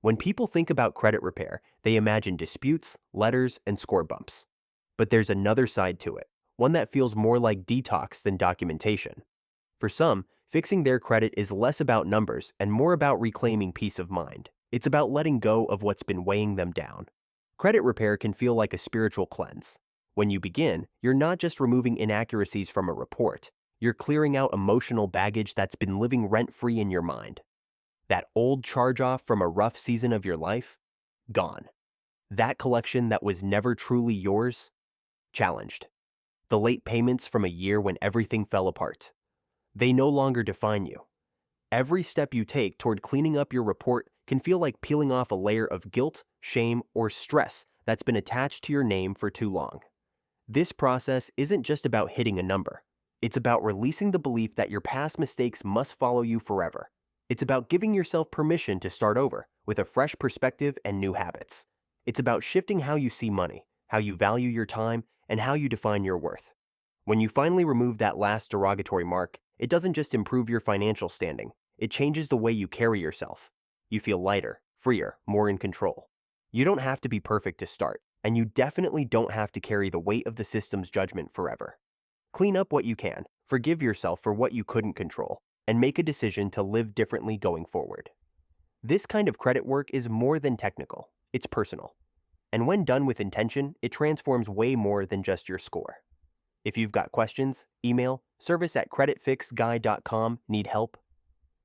When people think about credit repair, they imagine disputes, letters, and score bumps. But there's another side to it, one that feels more like detox than documentation. For some, fixing their credit is less about numbers and more about reclaiming peace of mind. It's about letting go of what's been weighing them down. Credit repair can feel like a spiritual cleanse. When you begin, you're not just removing inaccuracies from a report, you're clearing out emotional baggage that's been living rent-free in your mind. That old charge-off from a rough season of your life? Gone. That collection that was never truly yours? Challenged. The late payments from a year when everything fell apart? They no longer define you. Every step you take toward cleaning up your report can feel like peeling off a layer of guilt, shame, or stress that's been attached to your name for too long. This process isn't just about hitting a number. It's about releasing the belief that your past mistakes must follow you forever. It's about giving yourself permission to start over with a fresh perspective and new habits. It's about shifting how you see money, how you value your time, and how you define your worth. When you finally remove that last derogatory mark, it doesn't just improve your financial standing, it changes the way you carry yourself. You feel lighter, freer, more in control. You don't have to be perfect to start, and you definitely don't have to carry the weight of the system's judgment forever. Clean up what you can, forgive yourself for what you couldn't control, and make a decision to live differently going forward. This kind of credit work is more than technical, it's personal. And when done with intention, it transforms way more than just your score. If you've got questions, email service@creditfixguy.com. Need help?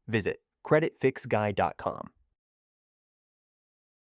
Visit creditfixguy.com.